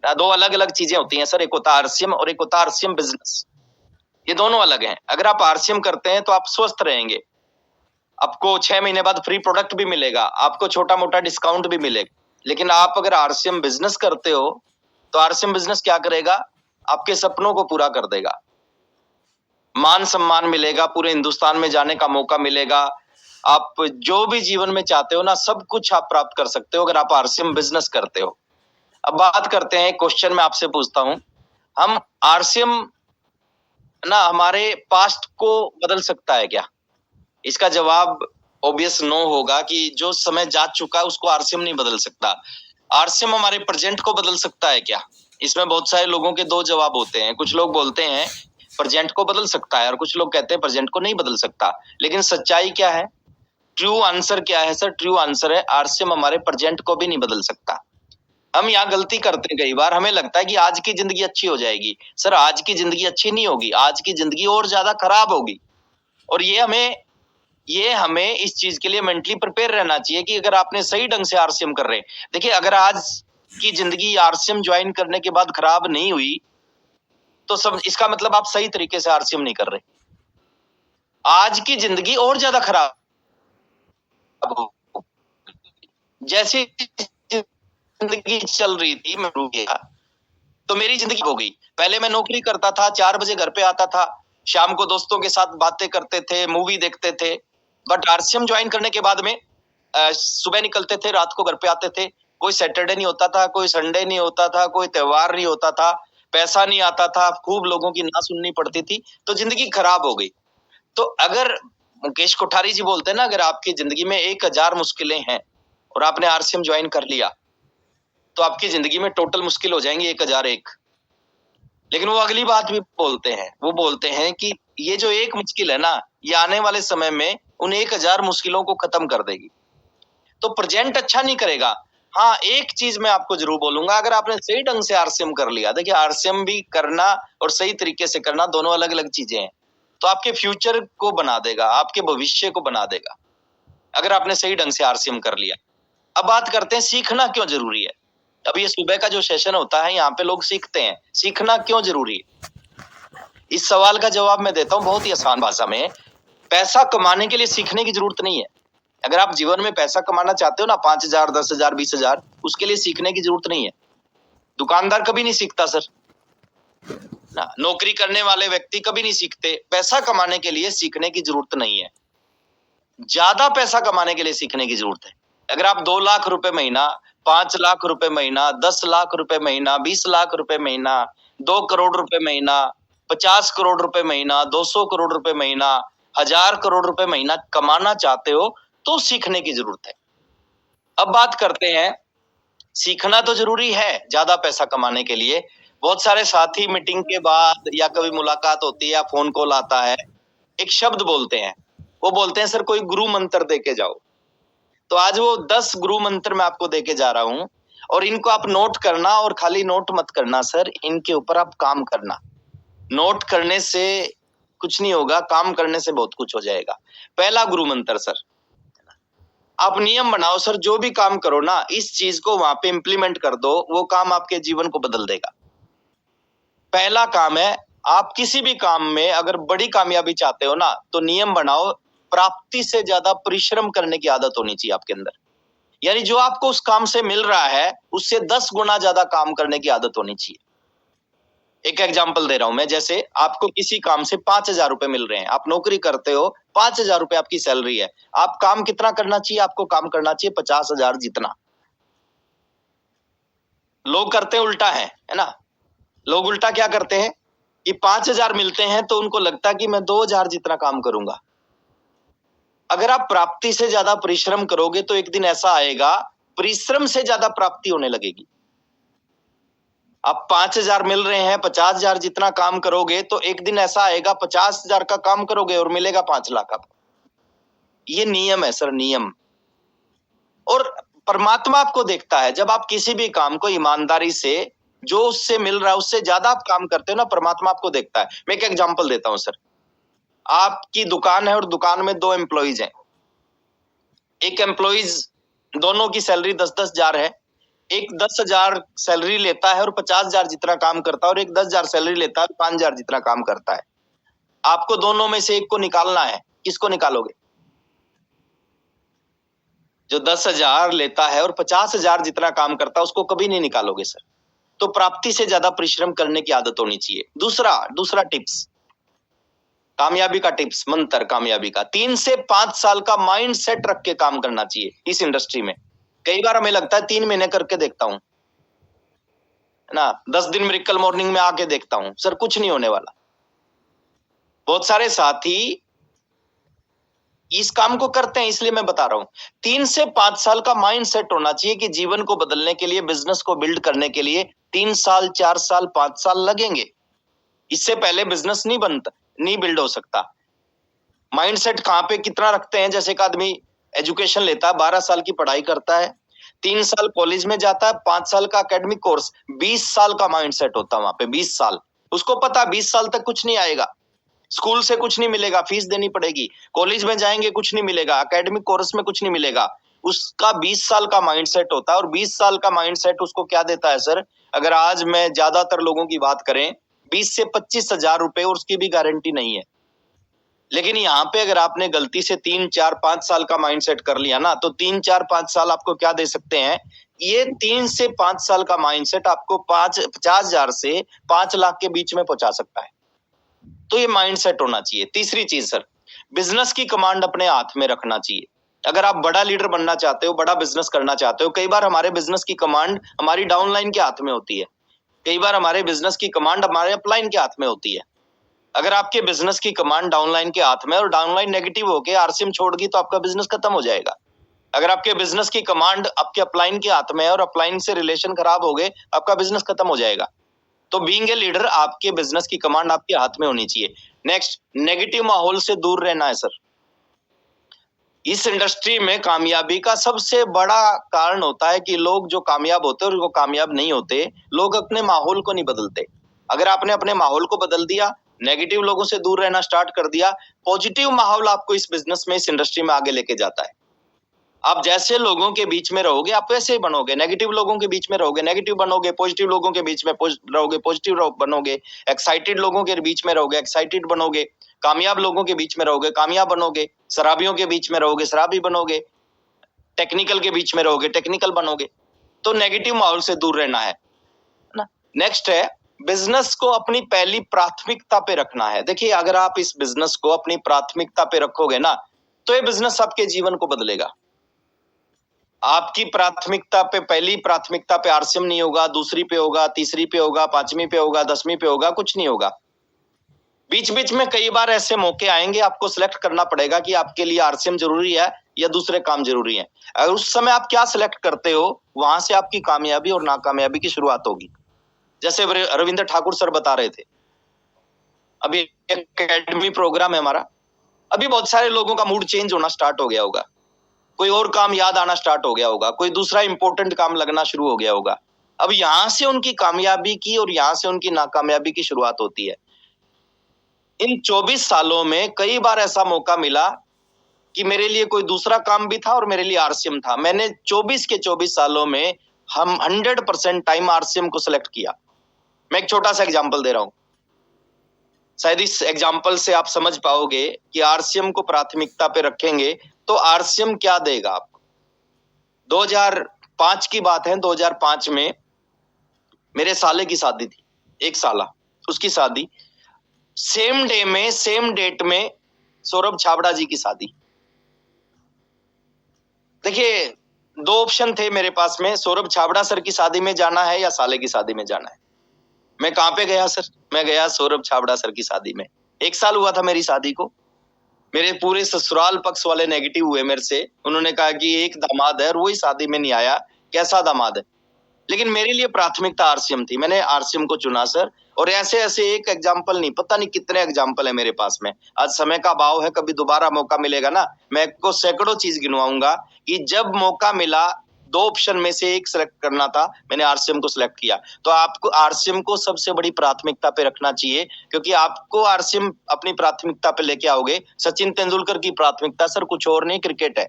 दो अलग अलग चीजें होती हैं सर, एक होता है आरसीएम और एक होता है आरसीएम बिजनेस। ये दोनों अलग हैं। अगर आप आरसीएम करते हैं तो आप स्वस्थ रहेंगे, आपको 6 महीने बाद फ्री प्रोडक्ट भी मिलेगा, आपको छोटा मोटा डिस्काउंट भी मिलेगा। लेकिन आप अगर आरसीएम बिजनेस करते हो तो आरसीएम बिजनेस क्या करेगा, आपके सपनों को पूरा कर देगा, मान सम्मान मिलेगा, पूरे हिंदुस्तान में जाने का मौका मिलेगा, आप जो भी जीवन में चाहते हो ना सब कुछ आप प्राप्त कर सकते हो अगर आप आरसीएम बिजनेस करते हो। अब बात करते हैं, क्वेश्चन मैं आपसे पूछता हूं, हम आरसीएम ना हमारे पास्ट को बदल सकता है क्या? इसका जवाब ऑब्वियस नो होगा कि जो समय जा चुका है उसको आरसीएम नहीं बदल सकता। आरसीएम हमारे प्रेजेंट को बदल सकता है क्या? इसमें बहुत सारे लोगों के दो जवाब होते हैं। कुछ लोग बोलते हैं प्रेजेंट को बदल सकता है और कुछ लोग कहते हैं प्रेजेंट को नहीं बदल सकता। लेकिन सच्चाई क्या है, ट्रू आंसर क्या है सर? ट्रू आंसर है आरसीएम हमारे प्रेजेंट को भी नहीं बदल सकता। हम यहाँ गलती करते हैं कई बार, हमें लगता है कि आज की जिंदगी अच्छी हो जाएगी। सर आज की जिंदगी अच्छी नहीं होगी, आज की जिंदगी और ज्यादा खराब होगी। और ये हमें इस चीज के लिए मेंटली प्रिपेयर रहना चाहिए कि अगर आपने सही ढंग से आरसीएम कर रहे हैं, देखिए अगर आज की जिंदगी आरसीएम ज्वाइन करने के बाद खराब नहीं हुई तो सब इसका मतलब आप सही तरीके से आरसीएम नहीं कर रहे। आज की जिंदगी और ज्यादा खराब, जैसी जिंदगी चल रही थी मैं रुक गया तो मेरी जिंदगी हो गई। पहले मैं नौकरी करता था, 4 बजे घर पे आता था, शाम को दोस्तों के साथ बातें करते थे, मूवी देखते थे। बट आरसीएम ज्वाइन करने के बाद में सुबह निकलते थे, रात को घर पे आते थे, कोई सैटरडे नहीं होता था, कोई संडे नहीं होता था, कोई त्योहार नहीं होता था, पैसा नहीं आता था, खूब लोगों की ना सुननी पड़ती थी, तो जिंदगी खराब हो गई। तो अगर मुकेश कोठारी जी बोलते हैं ना, अगर आपकी जिंदगी में 1000 मुश्किलें हैं और आपने आरसीएम ज्वाइन कर लिया तो आपकी जिंदगी में टोटल मुश्किल हो जाएंगी 1001। लेकिन वो अगली बात भी बोलते हैं, वो बोलते हैं कि ये जो एक मुश्किल है ना, ये आने वाले समय में उन 1000 मुश्किलों को खत्म कर देगी। तो प्रेजेंट अच्छा नहीं करेगा। हाँ, एक चीज मैं आपको जरूर बोलूंगा, अगर आपने सही ढंग से आरसीएम कर लिया, देखिए आरसीएम भी करना और सही तरीके से करना दोनों अलग अलग चीजें हैं, तो आपके फ्यूचर को बना देगा, आपके भविष्य को बना देगा अगर आपने सही ढंग से आरसीएम कर लिया। अब बात करते हैं सीखना क्यों जरूरी है। अब ये सुबह का जो सेशन होता है यहाँ पे लोग सीखते हैं, सीखना क्यों जरूरी है? इस सवाल का जवाब मैं देता हूँ बहुत ही आसान भाषा में। पैसा कमाने के लिए सीखने की जरूरत नहीं है। अगर आप जीवन में पैसा कमाना चाहते हो ना, 5000, 10,000, 20,000, उसके लिए सीखने की जरूरत नहीं है। दुकानदार कभी नहीं सीखता सर ना, नौकरी करने वाले व्यक्ति कभी नहीं सीखते। पैसा कमाने के लिए सीखने की जरूरत नहीं है, ज्यादा पैसा कमाने के लिए सीखने की जरूरत है। अगर आप 2 लाख रुपए महीना, 5 लाख रुपए महीना, 10 लाख रुपए महीना, 20 लाख रुपए महीना, 2 करोड़ रुपए महीना, 50 करोड़ रुपए महीना, 200 करोड़ रुपए महीना, 1000 करोड़ रुपए महीना कमाना चाहते हो तो सीखने की जरूरत है। अब बात करते हैं, सीखना तो जरूरी है ज्यादा पैसा कमाने के लिए। बहुत सारे साथी मीटिंग के बाद या कभी मुलाकात होती है या फोन कॉल आता है, एक शब्द बोलते हैं, वो बोलते हैं सर कोई गुरु मंत्र दे के जाओ। तो आज वो 10 गुरु मंत्र मैं आपको देके जा रहा हूं और इनको आप नोट करना, और खाली नोट मत करना सर, इनके ऊपर आप काम करना। नोट करने से कुछ नहीं होगा, काम करने से बहुत कुछ हो जाएगा। पहला गुरु मंत्र सर, आप नियम बनाओ सर, जो भी काम करो ना इस चीज को वहां पे इंप्लीमेंट कर दो, वो काम आपके जीवन को बदल देगा। पहला काम है, आप किसी भी काम में अगर बड़ी कामयाबी चाहते हो ना तो नियम बनाओ, प्राप्ति से ज्यादा परिश्रम करने की आदत होनी चाहिए आपके अंदर। यानी जो आपको उस काम से मिल रहा है उससे 10 गुना ज्यादा काम करने की आदत होनी चाहिए। एक एग्जांपल दे रहा हूं मैं, जैसे आपको किसी काम से 5,000 रुपए मिल रहे हैं, आप नौकरी करते हो, 5,000 रुपए आपकी सैलरी है, आप काम कितना करना चाहिए? आपको काम करना चाहिए 50,000 जितना। लोग करते उल्टा है ना। लोग उल्टा क्या करते हैं कि 5,000 मिलते हैं तो उनको लगता है कि मैं 2,000 जितना काम करूंगा। अगर आप प्राप्ति से ज्यादा परिश्रम करोगे तो एक दिन ऐसा आएगा परिश्रम से ज्यादा प्राप्ति होने लगेगी। आप 5,000 मिल रहे हैं, 50,000 जितना काम करोगे तो एक दिन ऐसा आएगा 50,000 का काम करोगे और मिलेगा 5 लाख आपको। ये नियम है सर, नियम। और परमात्मा आपको देखता है, जब आप किसी भी काम को ईमानदारी से, जो उससे मिल रहा है उससे ज्यादा आप काम करते हो ना, परमात्मा आपको देखता है। मैं एक एग्जांपल देता हूं सर, आपकी दुकान है और दुकान में 2 एम्प्लॉइज हैं। एक एम्प्लॉइज, दोनों की सैलरी 10-10 हजार है, एक 10,000 सैलरी लेता है और 50,000 जितना काम करता है, और एक 10,000 सैलरी लेता है और 5,000 जितना काम करता है। आपको दोनों में से एक को निकालना है, किसको निकालोगे? जो 10,000 लेता है और 50,000 जितना काम करता है, उसको कभी नहीं निकालोगे सर। तो प्राप्ति से ज्यादा परिश्रम करने की आदत होनी चाहिए। दूसरा टिप्स, कामयाबी का टिप्स, मंत्र कामयाबी का, 3 से 5 साल का माइंड सेट रख के काम करना चाहिए इस इंडस्ट्री में। कई बार हमें लगता है 3 महीने करके देखता हूं, है ना, 10 दिन मिरेकल मॉर्निंग में आके देखता हूं, सर कुछ नहीं होने वाला। बहुत सारे साथी इस काम को करते हैं, इसलिए मैं बता रहा हूं। 3 से 5 साल का माइंड सेट होना चाहिए कि जीवन को बदलने के लिए, बिजनेस को बिल्ड करने के लिए 3 साल, 4 साल, 5 साल लगेंगे। इससे पहले बिजनेस नहीं बनता, नहीं बिल्ड हो सकता। माइंड सेट कहां पे कितना रखते हैं? जैसे एक आदमी एजुकेशन लेता है, 12 साल की पढ़ाई करता है, 3 साल कॉलेज में जाता है, 5 साल का एकेडमिक कोर्स, 20 साल का माइंड सेट होता है वहां पे। 20 साल उसको पता, 20 साल तक कुछ नहीं आएगा, स्कूल से कुछ नहीं मिलेगा, फीस देनी पड़ेगी, कॉलेज में जाएंगे कुछ नहीं मिलेगा, एकेडमिक कोर्स में कुछ नहीं मिलेगा। उसका 20 साल का माइंड सेट होता है, और 20 साल का माइंड सेट उसको क्या देता है सर? अगर आज मैं ज्यादातर लोगों की बात करें, 20 से 25,000 रुपए, और उसकी भी गारंटी नहीं है। लेकिन यहाँ पे अगर आपने गलती से 3, 4, 5 साल का माइंड सेट कर लिया ना, तो 3, 4, 5 साल आपको क्या दे सकते हैं? ये 3 से 5 साल का माइंड सेट आपको 50,000 से 5 लाख के बीच में पहुंचा सकता है। तो ये माइंड सेट होना चाहिए। तीसरी चीज सर, बिजनेस की कमांड अपने हाथ में रखना चाहिए। अगर आप बड़ा लीडर बनना चाहते हो, बड़ा बिजनेस करना चाहते हो, कई बार हमारे बिजनेस की कमांड हमारी डाउनलाइन के हाथ में होती है, कई बार हमारे बिजनेस की कमांड हमारे अपलाइन के हाथ में होती है। अगर आपके बिजनेस की कमांड डाउनलाइन के हाथ में, और डाउनलाइन नेगेटिव होके आरसीएम छोड़ गई, तो आपका बिजनेस खत्म हो जाएगा। अगर आपके बिजनेस की कमांड आपके अपलाइन के हाथ में है और अपलाइन से रिलेशन खराब हो गए, आपका बिजनेस खत्म हो जाएगा। तो बीइंग ए लीडर, आपके बिजनेस की कमांड आपके हाथ में होनी चाहिए। नेक्स्ट, नेगेटिव माहौल से दूर रहना है सर। इस इंडस्ट्री में कामयाबी का सबसे बड़ा कारण होता है कि लोग जो कामयाब होते हैं और वो कामयाब नहीं होते, लोग अपने माहौल को नहीं बदलते। अगर आपने अपने माहौल को बदल दिया, नेगेटिव लोगों से दूर रहना स्टार्ट कर दिया, पॉजिटिव माहौल आपको इस बिजनेस में, इस इंडस्ट्री में आगे लेके जाता है। आप जैसे लोगों के बीच में रहोगे, आप वैसे ही बनोगे। नेगेटिव लोगों के बीच में रहोगे, नेगेटिव बनोगे, पॉजिटिव लोगों के बीच में रहोगे, पॉजिटिव बनोगे, एक्साइटेड लोगों के बीच में रहोगे, एक्साइटेड बनोगे, कामयाब लोगों के बीच में रहोगे, कामयाब बनोगे, शराबियों के बीच में रहोगे, शराबी बनोगे, टेक्निकल के बीच में रहोगे, टेक्निकल बनोगे। तो नेगेटिव माहौल से दूर रहना है ना। नेक्स्ट है, बिजनेस को अपनी पहली प्राथमिकता पे रखना है। देखिए, अगर आप इस बिजनेस को अपनी प्राथमिकता पे रखोगे ना, तो ये बिजनेस आपके जीवन को बदलेगा। आपकी प्राथमिकता पे, पहली प्राथमिकता पे आरसीएम नहीं होगा, दूसरी पे होगा, तीसरी पे होगा, 5वीं पे होगा, 10वीं पे होगा, कुछ नहीं होगा। बीच बीच में कई बार ऐसे मौके आएंगे, आपको सिलेक्ट करना पड़ेगा कि आपके लिए आरसीएम जरूरी है या दूसरे काम जरूरी है। अगर उस समय आप क्या सिलेक्ट करते हो, वहां से आपकी कामयाबी और नाकामयाबी की शुरुआत होगी। जैसे रविंद्र ठाकुर सर बता रहे थे, अभी एकेडमी प्रोग्राम है हमारा, अभी बहुत सारे लोगों का मूड चेंज होना स्टार्ट हो गया होगा, कोई और काम याद आना स्टार्ट हो गया होगा, कोई दूसरा इंपॉर्टेंट काम लगना शुरू हो गया होगा। अब यहां से उनकी कामयाबी की और यहां से उनकी नाकामयाबी की शुरुआत होती है। इन 24 सालों में कई बार ऐसा मौका मिला कि मेरे लिए कोई दूसरा काम भी था और मेरे लिए आरसीएम था। मैंने 24 के 24 सालों में हम 100% टाइम आरसीएम को सिलेक्ट किया। मैं एक छोटा सा एग्जांपल दे रहा हूं, शायद इस एग्जांपल से आप समझ पाओगे कि आरसीएम को प्राथमिकता पे रखेंगे तो आरसीएम क्या देगा आपको। 2005 की बात है, 2005 में मेरे साले की शादी थी, एक साला, उसकी शादी, सेम डे में, सेम डेट में सौरभ छाबड़ा जी की शादी। देखिए, 2 ऑप्शन थे मेरे पास में, सौरभ छाबड़ा सर की शादी में जाना है या साले की शादी में जाना है। मैं कहां पे गया सर? मैं गया सौरभ छाबड़ा सर की शादी में। 1 साल हुआ था मेरी शादी को। मेरे पूरे ससुराल पक्ष वाले नेगेटिव हुए मेरे से। उन्होंने कहा कि एक दामाद है और वही शादी में नहीं आया, कैसा दामाद है। लेकिन मेरे लिए प्राथमिकता आरसीएम थी, मैंने आरसीएम को चुना सर। और ऐसे ऐसे एक एग्जाम्पल नहीं, पता नहीं कितने एग्जाम्पल है मेरे पास में। आज समय का अभाव है, कभी दोबारा मौका मिलेगा ना, मैं आपको सैकड़ों चीज गिनवाऊंगा कि जब मौका मिला, 2 ऑप्शन में से एक सिलेक्ट करना था, मैंने आरसीएम को सिलेक्ट किया। तो आपको आरसीएम को सबसे बड़ी प्राथमिकता पे रखना चाहिए, क्योंकि आपको आरसीएम अपनी प्राथमिकता पे लेके आओगे। सचिन तेंदुलकर की प्राथमिकता सर कुछ और नहीं, क्रिकेट है।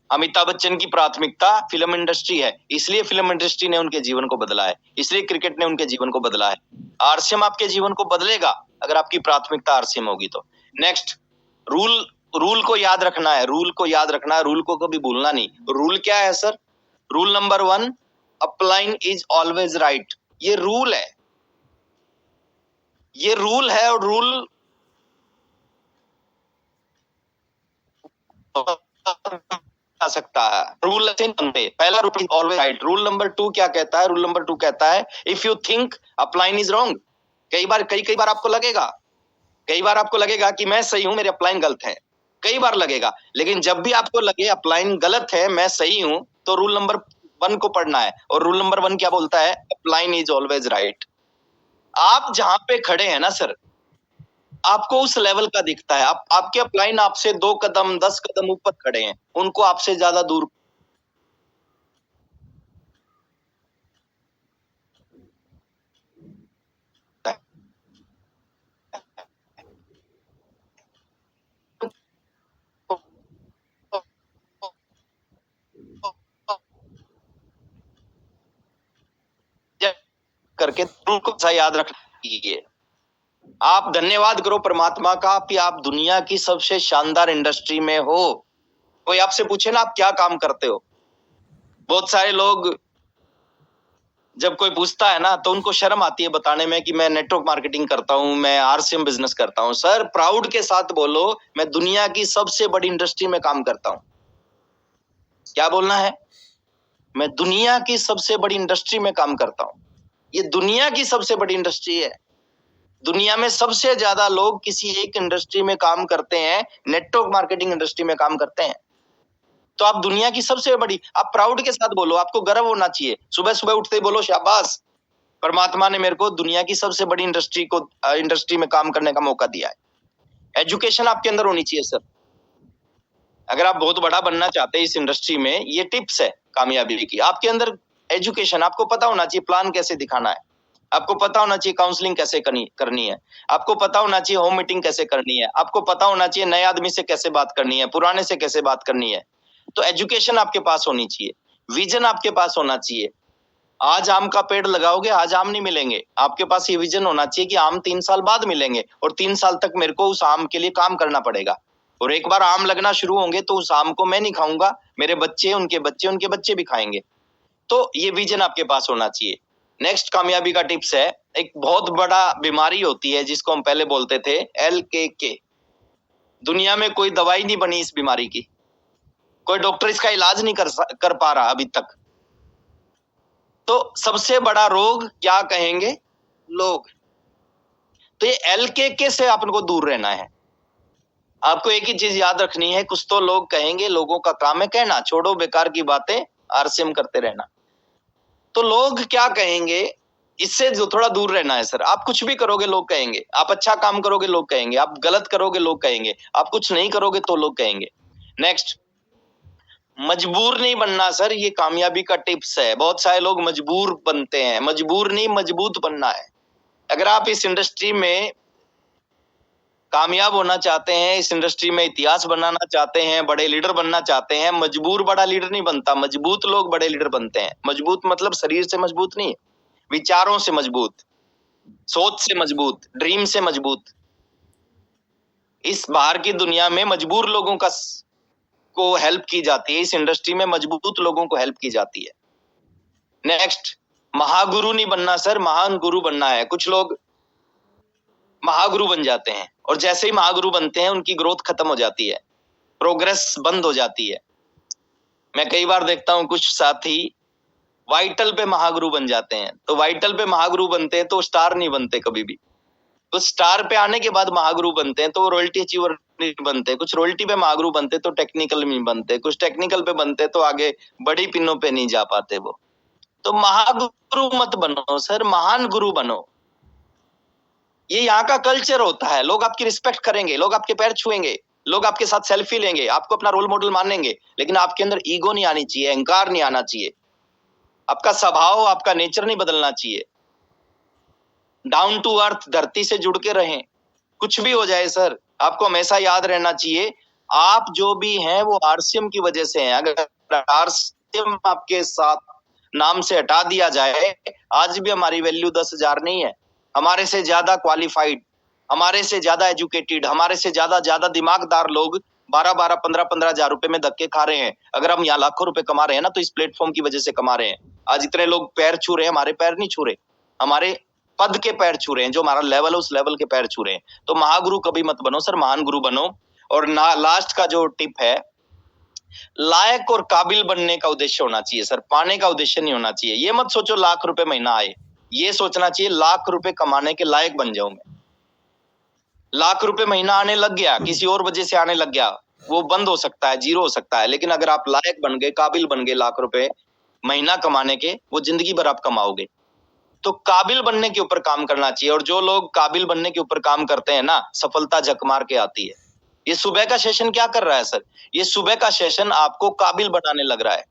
अमिताभ बच्चन की प्राथमिकता फिल्म इंडस्ट्री है, इसलिए फिल्म इंडस्ट्री ने उनके जीवन को बदला है, इसलिए क्रिकेट ने उनके जीवन को बदला है। आरसीएम आपके जीवन को बदलेगा अगर आपकी प्राथमिकता आरसीएम होगी तो। नेक्स्ट, रूल रूल को याद रखना है, रूल को याद रखना है, रूल को कभी भूलना नहीं। रूल क्या है sir? Rule number 1, upline is always right. ये रूल है, ये रूल है और रूल आ सकता है। रूल पहला rule is always right. Rule number 2 क्या कहता है? रूल नंबर 2 कहता है if you think upline is wrong. कई बार आपको लगेगा, कई बार आपको लगेगा कि मैं सही हूं, मेरे अपलाइन गलत है, कई बार लगेगा। लेकिन जब भी आपको लगे अपलाइन गलत है, मैं सही हूं, तो रूल नंबर 1 को पढ़ना है। और रूल नंबर 1 क्या बोलता है? Upline is always right. आप जहां पे खड़े हैं ना सर, आपको उस लेवल का दिखता है। आपके अपलाइन आपसे 2 कदम 10 कदम ऊपर खड़े हैं, उनको आपसे ज्यादा दूर करके रूल को याद रखिए। आप धन्यवाद करो परमात्मा का कि आप दुनिया की सबसे शानदार इंडस्ट्री में हो। कोई आपसे पूछे ना आप क्या काम करते हो, बहुत सारे लोग जब कोई पूछता है ना तो उनको शर्म आती है बताने में कि मैं नेटवर्क मार्केटिंग करता हूं, मैं आरसीएम बिजनेस करता हूं। सर प्राउड के साथ बोलो, मैं दुनिया की सबसे बड़ी इंडस्ट्री में काम करता हूं। क्या बोलना है? मैं दुनिया की सबसे बड़ी इंडस्ट्री में काम करता हूं। ये दुनिया की सबसे बड़ी इंडस्ट्री है। दुनिया में सबसे ज्यादा लोग किसी एक इंडस्ट्री में काम करते हैं, नेटवर्क मार्केटिंग इंडस्ट्री में काम करते हैं। तो आप दुनिया की सबसे बड़ी, आप प्राउड के साथ बोलो, आपको गर्व होना चाहिए। सुबह सुबह उठते ही बोलो शाबाश, परमात्मा ने मेरे को दुनिया की सबसे बड़ी इंडस्ट्री में काम करने का मौका दिया है। एजुकेशन आपके अंदर होनी चाहिए सर। अगर आप बहुत बड़ा बनना चाहते हैं इस इंडस्ट्री में, ये टिप्स है कामयाबी की। आपके अंदर एजुकेशन, आपको पता होना चाहिए प्लान कैसे दिखाना है, आपको पता होना चाहिए काउंसलिंग कैसे करनी है, आपको पता होना चाहिए होम मीटिंग कैसे करनी है, आपको पता होना चाहिए नए आदमी से कैसे बात करनी है, पुराने से कैसे बात करनी है। तो एजुकेशन आपके पास होनी चाहिए, विजन आपके पास होना चाहिए। आज आम का पेड़ लगाओगे, आज आम नहीं मिलेंगे। आपके पास ये विजन होना चाहिए कि आम 3 साल बाद मिलेंगे और 3 साल तक मेरे को उस आम के लिए काम करना पड़ेगा। और एक बार आम लगना शुरू होंगे तो उस आम को मैं नहीं खाऊंगा, मेरे बच्चे, उनके बच्चे भी खाएंगे। तो ये विजन आपके पास होना चाहिए। नेक्स्ट कामयाबी का टिप्स है, एक बहुत बड़ा बीमारी होती है जिसको हम पहले बोलते थे LKK। दुनिया में कोई दवाई नहीं बनी इस बीमारी की, कोई डॉक्टर इसका इलाज नहीं कर पा रहा अभी तक। तो सबसे बड़ा रोग क्या कहेंगे लोग? तो ये LKK से आपको दूर रहना है। आपको एक ही चीज याद रखनी है, कुछ तो लोग कहेंगे, लोगों का काम है कहना, छोड़ो बेकार की बातें, आरसीएम करते रहना। तो लोग क्या कहेंगे, इससे जो थोड़ा दूर रहना है सर। आप कुछ भी करोगे लोग कहेंगे, आप अच्छा काम करोगे लोग कहेंगे, आप गलत करोगे लोग कहेंगे, आप कुछ नहीं करोगे तो लोग कहेंगे। नेक्स्ट, मजबूर नहीं बनना सर, ये कामयाबी का टिप्स है। बहुत सारे लोग मजबूर बनते हैं, मजबूर नहीं, मजबूत बनना है। अगर आप इस इंडस्ट्री में कामयाब होना चाहते हैं, इस इंडस्ट्री में इतिहास बनाना चाहते हैं, बड़े लीडर बनना चाहते हैं, मजबूर बड़ा लीडर नहीं बनता, मजबूत लोग बड़े लीडर बनते हैं। मजबूत मतलब शरीर से मजबूत नहीं, विचारों से मजबूत, सोच से मजबूत, ड्रीम से मजबूत। इस बाहर की दुनिया में मजबूर लोगों को हेल्प की जाती है, इस इंडस्ट्री में मजबूत लोगों को हेल्प की जाती है। नेक्स्ट, महागुरु नहीं बनना सर, महान गुरु बनना है। कुछ लोग महागुरु बन जाते हैं और जैसे ही महागुरु बनते हैं उनकी ग्रोथ खत्म हो जाती है, प्रोग्रेस बंद हो जाती है। मैं कई बार देखता हूं कुछ साथी वाइटल पे महागुरु बन जाते हैं। तो वाइटल पे महागुरु बनते हैं तो स्टार नहीं बनते कभी भी। तो स्टार पे आने के बाद महागुरु बनते हैं तो वो रॉयल्टी अचीवर नहीं बनते, कुछ रॉयल्टी पे महागुरु बनते तो टेक्निकल नहीं बनते, कुछ टेक्निकल पे बनते तो आगे बड़ी पिनों पे नहीं जा पाते वो। तो महागुरु मत बनो सर, महान गुरु बनो। ये यहाँ का कल्चर होता है, लोग आपकी रिस्पेक्ट करेंगे, लोग आपके पैर छुएंगे, लोग आपके साथ सेल्फी लेंगे, आपको अपना रोल मॉडल मानेंगे, लेकिन आपके अंदर ईगो नहीं आनी चाहिए, अहंकार नहीं आना चाहिए, आपका स्वभाव, आपका नेचर नहीं बदलना चाहिए। डाउन टू अर्थ, धरती से जुड़ के रहें। कुछ भी हो जाए सर, आपको हमेशा याद रहना चाहिए, आप जो भी हैं वो आरसीएम की वजह से हैं। अगर आरसीएम आपके साथ नाम से हटा दिया जाए, आज भी हमारी वैल्यू 10,000 नहीं है। हमारे से ज्यादा क्वालिफाइड, हमारे से ज्यादा एजुकेटेड, हमारे से ज्यादा दिमागदार लोग 12-12, 15-15 हजार रुपए में धक्के खा रहे हैं। अगर हम यहाँ लाखों रुपए कमा रहे हैं ना, तो इस प्लेटफॉर्म की वजह से कमा रहे हैं। आज इतने लोग पैर छू रहे हैं, हमारे पैर नहीं छू रहे, हमारे पद के पैर छू रहे हैं। जो हमारा लेवल है उस लेवल के पैर छू रहे हैं। तो महागुरु कभी मत बनो सर, महान गुरु बनो। और ना, लास्ट का जो टिप है, लायक और काबिल बनने का उद्देश्य होना चाहिए सर, पाने का उद्देश्य नहीं होना चाहिए। ये मत सोचो लाख रुपए महीना आए, ये सोचना चाहिए लाख रुपए कमाने के लायक बन जाऊं मैं। लाख रुपए महीना आने लग गया, किसी और वजह से आने लग गया, वो बंद हो सकता है, जीरो हो सकता है। लेकिन अगर आप लायक बन गए, काबिल बन गए लाख रुपए महीना कमाने के, वो जिंदगी भर आप कमाओगे। तो काबिल बनने के ऊपर काम करना चाहिए। और जो लोग काबिल बनने के ऊपर काम करते हैं ना, सफलता झक मार के आती है। ये सुबह का सेशन क्या कर रहा है सर? ये सुबह का सेशन आपको काबिल बनाने लग रहा है।